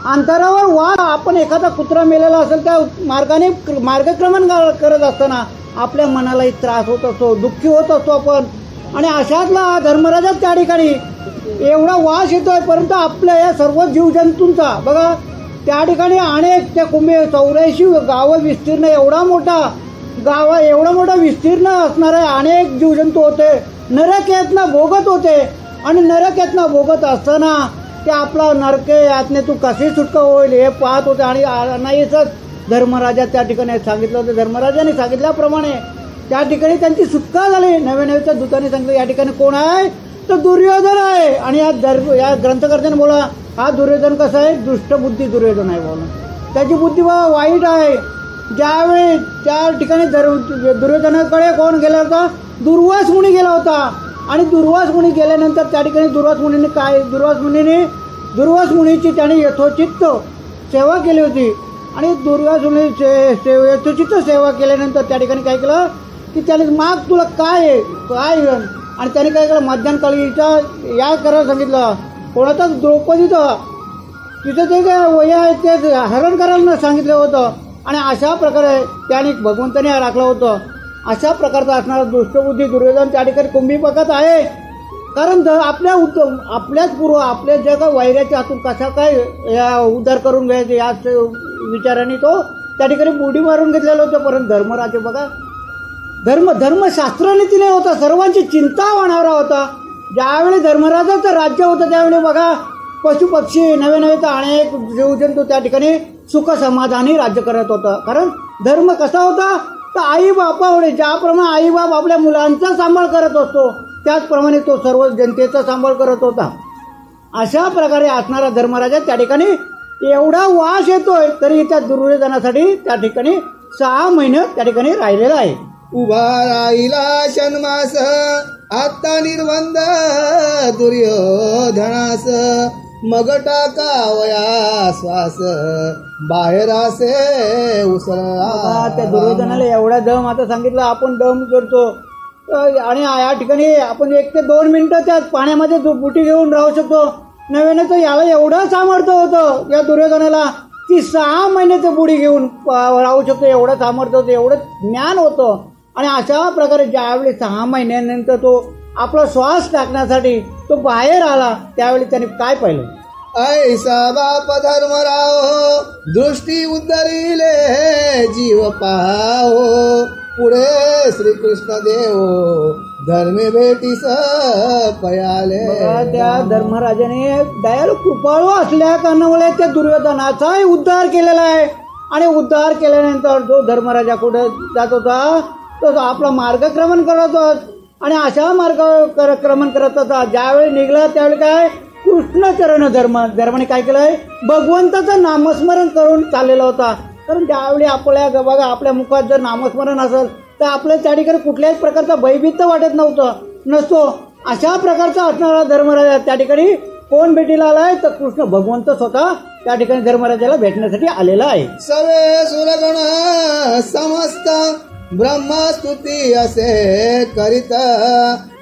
अंतरावर वाघ आपण एखादा कुत्रा मेलेला असेल त्या मार्गाने मार्गक्रमण करत असताना आपल्या मनालाही त्रास होत असतो, दुःखी होत असतो आपण. आणि अशातला धर्मराजा त्या ठिकाणी एवढा वास येतोय, परंतु आपल्या या सर्व जीवजंतूंचा बघा त्या ठिकाणी अनेक त्या 84 गावं विस्तीर्ण एवढा मोठा विस्तीर्ण असणारे अनेक जीवजंतू होते. नरक यातना भोगत होते आणि नरक यातना भोगत असताना ते आपला नरके यातनेतून कशी सुटका होईल हे पाहत होते. आणि नाहीसच धर्मराजा त्या ठिकाणी सांगितलं होतं. धर्मराजाने सांगितल्याप्रमाणे त्या ठिकाणी त्यांची सुटका झाली. नव्या दूताने सांगितलं या ठिकाणी कोण आहे तर दुर्योधन आहे. आणि या ग्रंथकर्त्याने बोला हा दुर्योधन कसा आहे, दुष्टबुद्धी दुर्योधन आहे बोला. त्याची बुद्धी वाईट आहे. ज्यावेळी त्या ठिकाणी दुर्योधनाकडे कोण गेला होता, दुर्वास मुनी गेला होता. आणि दुर्वास मुनी गेल्यानंतर त्या ठिकाणी दुर्वास मुनीची त्याने यथोचित सेवा केली होती. आणि दुर्वास मुनी यथोचित सेवा केल्यानंतर त्या ठिकाणी काय केलं की त्याने माग तुला काय आणि त्याने काय केलं मध्यान्हकाळीचा या करायला सांगितलं. कोणाचाच द्रौपदीचं तिथं ते काय वया आहे ते हरण करायला सांगितलं होतं. आणि अशा प्रकारे त्याने भगवंताने राखलं होतं. अशा प्रकारचा असणारा दुष्टबुद्धी दुर्योधन त्या ठिकाणी कुंभीपाकात आहे. कारण आपल्याच पूर्व आपल्या ज्या काय वैऱ्याच्या हातून कसा काय या उद्धार करून घ्यायचे याच विचाराने तो त्या ठिकाणी बुडी मारून घेतलेलं होतं. परंतु धर्मराजे बघा धर्मशास्त्राने तिने होता, सर्वांची चिंता वाढवला होता. ज्यावेळी धर्मराजाचं राज्य होतं त्यावेळी बघा पशुपक्षी नवे तर अनेक जीवजंतू त्या ठिकाणी सुख समाधानी राज्य करत होतं. कारण धर्म कसा होता तर आई बापामुळे ज्याप्रमाणे आई बाप आपल्या मुलांचा सांभाळ करत असतो त्याचप्रमाणे तो सर्व जनतेचा सांभाळ करत होता. अशा प्रकारे असणारा धर्मराजा त्या ठिकाणी एवढा वास येतोय तरी त्या दुर्योधनासाठी त्या ठिकाणी 6 महिने त्या ठिकाणी राहिलेला आहे. उभा राहिला षण्मास आता निर्बंध दुर्योधनास मग टाकावया श्वास बाहेर असे उसळला. त्या दुर्योधनाला एवढा दम आता सांगितलं आपण दम करतो. आणि या ठिकाणी आपण 1 ते 2 मिनिटं त्या पाण्यामध्ये बुटी घेऊन राहू शकतो. नव्याने तर याला एवढं सामर्थ्य होतं या दुर्योधनाला की 6 महिने ते बुडी घेऊन राहू शकतो. एवढं सामर्थ्य होतं, एवढं ज्ञान होतं. आणि अशा प्रकारे ज्यावेळी 6 महिन्यानंतर तो आपला श्वास टाकण्यासाठी तो बाहेर आला त्यावेळी त्याने काय पाहिलं, ऐसा बाप धर्मराव दृष्टी उद्धरिले जीव पाहो पुढे श्रीकृष्ण देव धर्मे भेटीस पयाले. त्या धर्मराजाने दयाळू कृपाळू असल्या कारणामुळे त्या दुर्योधनाचाही उद्धार केलेला आहे. आणि उद्धार केल्यानंतर जो धर्मराजा कुठे जात होता तो आपला मार्गक्रमण करत होता. आणि अशा मार्गक्रमण करत होता. ज्यावेळी निघला त्यावेळी काय कृष्णचरण धर्माने काय केलंय भगवंताचं नामस्मरण करून चाललेला होता. कारण त्यावेळी बघा आपल्या मुखात जर नामस्मरण असेल तर आपल्या त्या ठिकाणी कुठल्याच प्रकारचा भयभीत वाटत नसतो. अशा प्रकारचा असणारा धर्मराजा त्या ठिकाणी कोण भेटीला आलाय तर कृष्ण भगवंत स्वतः त्या ठिकाणी धर्मराजाला भेटण्यासाठी आलेला आहे. सवे सुरगण समस्त ब्रह्मस्तुती असे करीत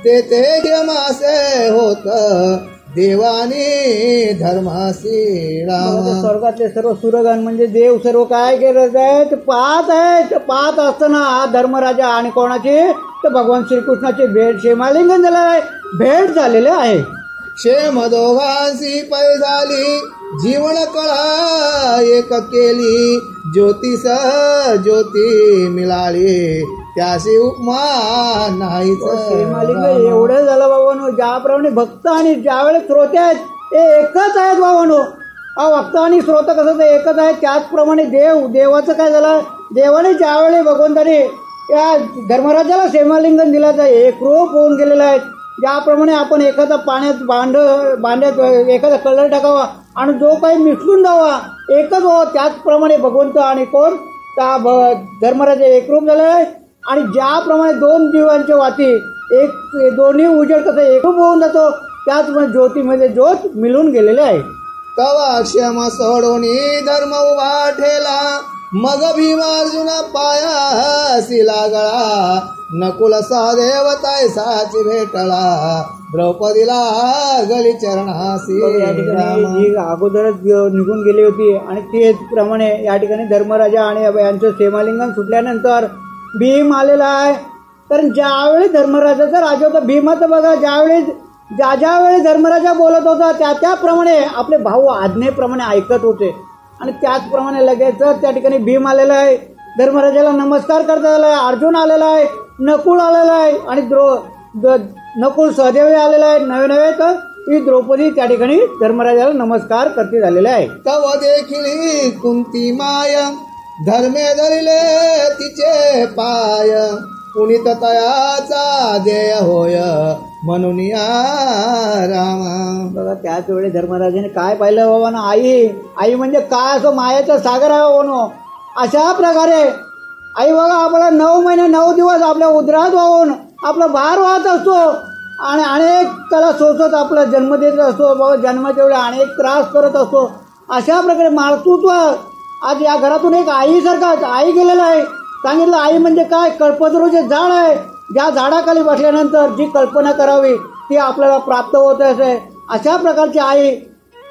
ते क्षमासे होत देवानी धर्मासी राम. स्वर्गातले सर्व सुरगण म्हणजे देव सर्व काय करत आहेत पाहत असताना हा धर्मराजा आणि कोणाची तर भगवान श्रीकृष्णाची भेट क्षेमालिंगन झालेलं आहे, भेट झालेले आहे. क्षेम दोघांशी पै झाली जीवन कळा एक केली ज्योतिष ज्योती मिळाली त्याशी उपमा नाही. क्षेमालिंग एवढं झालं बाबांनो. ज्याप्रमाणे भक्त आणि ज्यावेळेस श्रोते आहेत ते एकच आहेत बाबांनो. भक्त आणि श्रोता कसं ते एकच आहे. त्याचप्रमाणे देवाचं काय झालं, देवाने ज्यावेळी भगवंताने या धर्मराजाला क्षेमालिंगन दिलं तर एकरूप होऊन गेलेलं आहे. ज्याप्रमाणे आपण एखादा भांड्यात एखादा कलर टाकावा आणि जो काही मिसळून जावा एकच हो त्याचप्रमाणे भगवंत आणि कोण त्या धर्मराजा एकरूप झाले आहे. आणि ज्याप्रमाणे 2 दिव्यांच्या वाती दोन्ही उजेड कसं एकरूप होऊन जातो त्याचप्रमाणे ज्योतीमध्ये ज्योत मिळून गेलेले आहे. तवा क्षमा सोडोनी धर्म उभा ठेला मग भीमार्जुना पायासी लागला नकुल सहदेव तैसाची भेटला द्रौपदीला गली चरणासी बघा, या ठिकाणी रामा. जी अगोदरच निघून गेली होती आणि तेच प्रमाणे या ठिकाणी धर्मराजा आणि यांचं सीमालिंगन सुटल्यानंतर भीम आलेला आहे. कारण ज्यावेळी धर्मराजाचा राजा होता भीमाचं बघा, ज्यावेळी धर्मराजा बोलत होता त्याप्रमाणे आपले भाऊ आज्ञेप्रमाणे ऐकत होते आणि त्याचप्रमाणे लगेचच त्या ठिकाणी भीम आलेला आहे. धर्मराजाला नमस्कार करता आला आहे. अर्जुन आलेला आहे, नकुल आलेला आहे आणि नकुल सहदेव आलेला आहे. नवे तर ही द्रौपदी त्या ठिकाणी धर्मराजाला नमस्कार करते झालेले आहे. तव देखिली कुंती माय धर्मे धरिले तिचे पाय पुनित तयाचा देय होय म्हणून या रामा. बघा, त्याच वेळी धर्मराजाने काय पाहिलं बाबा ना, आई म्हणजे काय असं मायाचं सागर आहे बाबा. अशा प्रकारे आई बघा आपल्याला 9 महिने 9 दिवस आपल्या उदरात वाहून आपला भार वाहत असतो आणि अनेक त्याला सोसत आपला जन्म देत असतो. बाबा जन्माच्या वेळी अनेक त्रास करत असतो. अशा प्रकारे मातृत्व आज या घरातून एक आईसारखा आई गेलेला आहे. सांगितलं आई म्हणजे काय, कल्पतरूचे झाड आहे. ज्या झाडाखाली बसल्यानंतर जी कल्पना करावी ती आपल्याला प्राप्त होत असे. अशा प्रकारची आई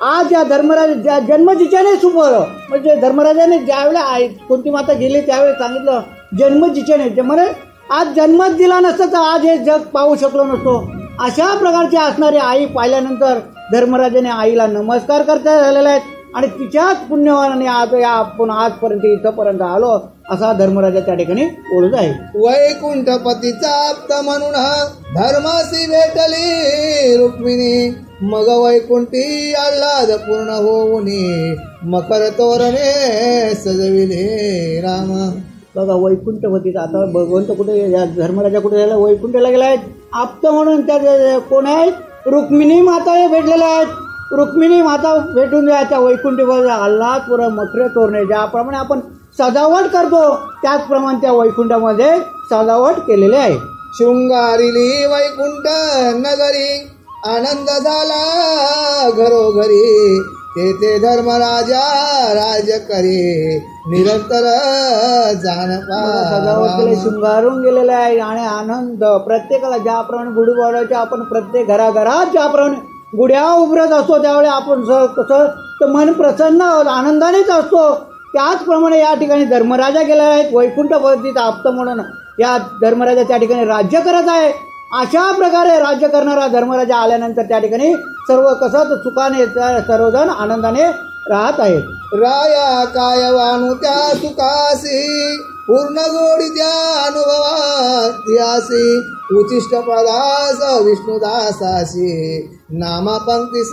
आज या धर्मराजा जन्मजिच्याने सुपवलं. म्हणजे धर्मराजाने ज्यावेळेला आई कुंती माता गेली त्यावेळी सांगितलं जन्मजिच्याने, म्हणजे आज जन्मच दिला नसता तर आज हे जग पाहू शकलो नसतो. अशा प्रकारची असणारी आई पाहिल्यानंतर धर्मराजाने आईला नमस्कार करता झालेला आहे आणि तिच्याच पुण्यवानाने आज आपण आजपर्यंत इथंपर्यंत आलो असा धर्मराजा त्या ठिकाणी ओळख आहे. वैकुंठपतीचा आप्त म्हणून धर्मासी भेटली रुक्मिणी मग वैकुंठी आल्हाद पूर्ण होऊनी मकर तोरणे सजविले राम. बघा, वैकुंठपतीचा आता भगवंत कुठे, या धर्मराजा कुठे झाला, वैकुंठला गेला आहेत. आप्त म्हणून त्या कोण आहेत, रुक्मिणी माता हे भेटलेल्या आहेत. रुक्मिणी माता भेटून त्या वैकुंठीमध्ये आल्हादपूर मकर तोरणे ज्याप्रमाणे आपण सजावट करतो त्याचप्रमाणे त्या वैकुंठामध्ये सजावट केलेली आहे. शृंगारिली वैकुंठ नगरी आनंद झाला घरोघरी तेथे धर्मराजा राज करे निरंतर सजावट केली, शृंगारून गेलेले आहे आणि आनंद प्रत्येकाला ज्याप्रमाणे गुढी पाडवायचे आपण प्रत्येक घराघरात ज्याप्रमाणे गुढ्या उभरत असतो त्यावेळी आपण कसं तर मन प्रसन्न आनंदानेच असतो. त्याचप्रमाणे या ठिकाणी धर्मराजा गेलेला आहे. वैकुंठपतीचा आप्त म्हणून या धर्मराजा त्या ठिकाणी राज्य करत आहे. अशा प्रकारे राज्य करणारा धर्मराजा आल्यानंतर त्या ठिकाणी सर्व कसं सुखाने सर्वजण आनंदाने राहत आहेत. राया काय वाणू त्या सुखासी पूर्ण गोडी त्या अनुभवासी उचिष्ट पदास विष्णुदासासी नामा पंक्तीस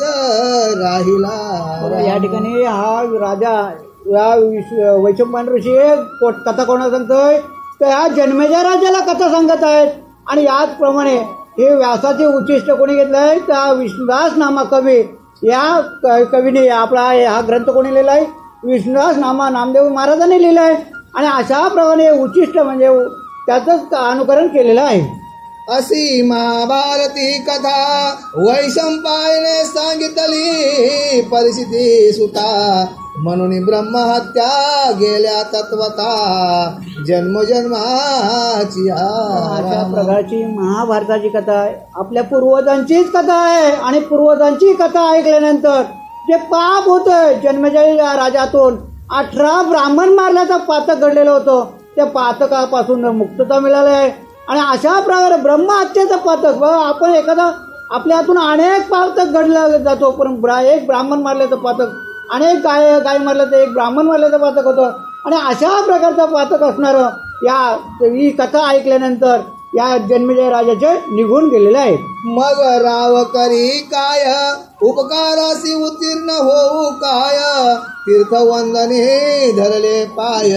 राहिला. या ठिकाणी हा राजा या वैशंपायन ऋषी कथा कोणा सांगतोय तर ह्या जन्मेजय राजाला कथा सांगत आहेत आणि याचप्रमाणे हे व्यासाचे उच्चिष्ट कोणी घेतलं आहे त्या विष्णुदास नामा कवी या कवीने आपला हा ग्रंथ कोणी लिहिला आहे, विष्णुदास नामा नामदेव महाराजांनी लिहिला आहे आणि अशा प्रमाणे उच्चिष्ट म्हणजे त्याचंच अनुकरण केलेलं आहे. अशी महाभारती कथा वैशंपायने सांगितली परिस्थिती सुता म्हणून ब्रह्महत्या गेल्या तत्वता जन्मजन्माची. अशा प्रकारची महाभारताची कथा आहे, आपल्या पूर्वजांचीच कथा आहे आणि पूर्वजांची कथा ऐकल्यानंतर जे पाप होतं जन्मजय राजातून 18 ब्राह्मण मारल्याचं पातक घडलेलं होतं त्या पातकापासून मुक्तता मिळाली आहे आणि अशा प्रकारे ब्रह्महत्येचं पातक आपण एखादा आपल्या हातून अनेक पातक घडला जातो पण एक ब्राह्मण मारल्याचं पातक, अनेक गाय मारलं तर एक ब्राह्मण मारल्याचं पातक होतं आणि अशा प्रकारचं पातक असणारं ही कथा ऐकल्यानंतर या जन्मेजय राजाचे निघून गेलेले आहे. मग राव करी काय उपकारासी उत्तीर्ण होऊ काय तीर्थवंदने धरले पाय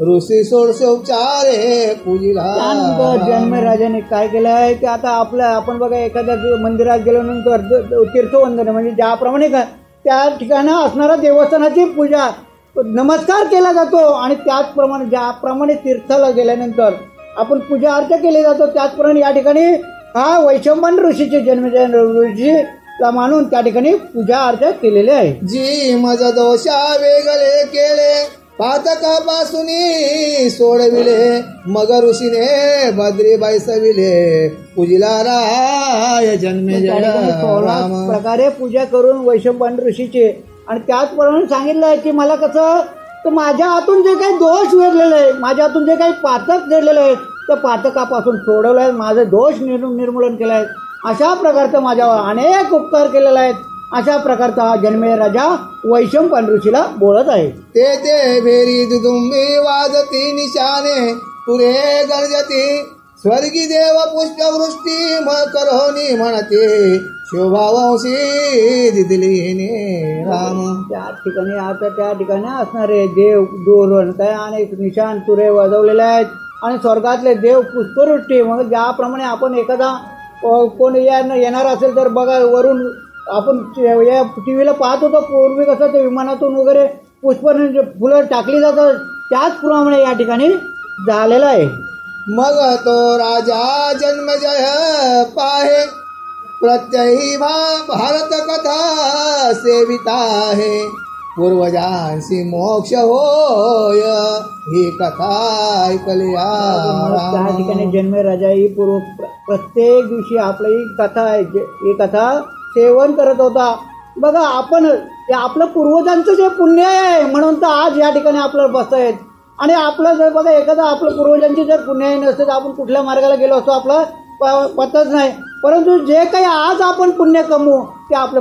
ऋषी सोडशोपचारे पूजिला. त्यानंतर जन्मेराजाने काय केलं आहे की आता आपण बघा एखाद्या मंदिरात गेल्यानंतर तीर्थवंदन म्हणजे ज्याप्रमाणे त्या ठिकाणी असणाऱ्या देवस्थानाची पूजा नमस्कार केला जातो आणि त्याचप्रमाणे ज्याप्रमाणे तीर्थाला गेल्यानंतर आपण पूजा अर्चा केली जातो त्याचप्रमाणे या ठिकाणी हा वैशंपायन ऋषीचे जन्मजय ऋषीला मानून त्या ठिकाणी पूजा अर्चा केलेली आहे. जी मज दोषा वेगळे केले पातकापासून सोडविले मग ऋषीने बद्रीबाई सविले पूजिला राय जन्मे त्या जय ठिकाणी 16 राम. प्रकारे पूजा करून वैशंपायन ऋषीचे आणि त्याचप्रमाणे सांगितलं आहे की मला कसं तर माझ्या हातून जे काही दोष वेधलेले आहे, माझ्या हातून जे काही पातक घडलेले आहेत त्या पातकापासून सोडवलं आहे, माझे दोष निर्मूलन केलं आहे. अशा प्रकारचं माझ्यावर अनेक उपकार केलेले आहेत. अशा प्रकारचा हा जन्मे राजा वैशंपायन ऋषीला बोलत आहे. ते भेरी दुदुंबी वाजती निशाने तुरे गर्जती स्वर्गी देव पुष्पवृष्टी करोनी म्हणते शोभावंशी दिदलीने राम. त्या ठिकाणी आता त्या ठिकाणी असणारे देव दोरण काय अनेक निशाण तुरे वाजवलेले आहेत आणि स्वर्गातले देव पुष्पवृष्टी मग ज्याप्रमाणे आपण एखादा कोण येणार असेल तर बघा वरून आपण या टीव्हीला पाहत होतो पूर्वी कसं ते विमानातून वगैरे पुष्प फुलं टाकली जातात त्याचप्रमाणे या ठिकाणी झालेलं आहे. मग तो राजा जन्मजय पाहे प्रत्यही भारत कथा सेविता आहे पूर्वजांशी मोक्ष होय ही कथा ऐकल्या. त्या ठिकाणी जन्मे राजा ही प्रत्येक दिवशी आपली ही कथा आहे ही कथा सेवन करत होता. बघा आपण आपलं पूर्वजांचं जे पुण्य आहे म्हणून तर आज या ठिकाणी आपल्याला बसता येत आणि आपलं जर बघा एखादा आपलं पूर्वजांची जर पुण्य नसतं तर आपण कुठल्या मार्गाला गेलो असतो आपलं पतच नाही. परंतु जे काही आज आपण पुण्य कमवू ते आपलं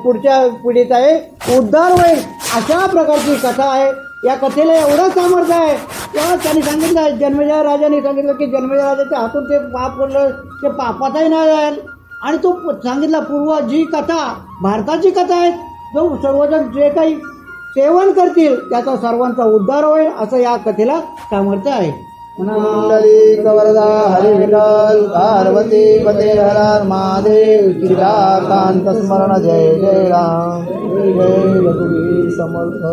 पुढच्या पिढीत आहे उद्धार होईल अशा प्रकारची कथा आहे. या कथेला एवढं सामर्थ्य आहे तेव्हा त्यांनी सांगितलं आहे जन्मेजय राजाने सांगितलं की जन्मेजय राजाच्या हातून ते पाप पडलं ते पापातही नाही जाईल आणि तो सांगितला पूर्व जी कथा भारताची कथा आहे जो सर्वजण जे काही सेवन करतील त्याचा सर्वांचा उद्धार होईल असं या कथेला सामर्थ्य आहे. मंडली कवरदा हरी विठ्ठल पार्वती पते हर महादेव चिराकांत स्मरण जय जय राम जय रघुवीर समर्थ.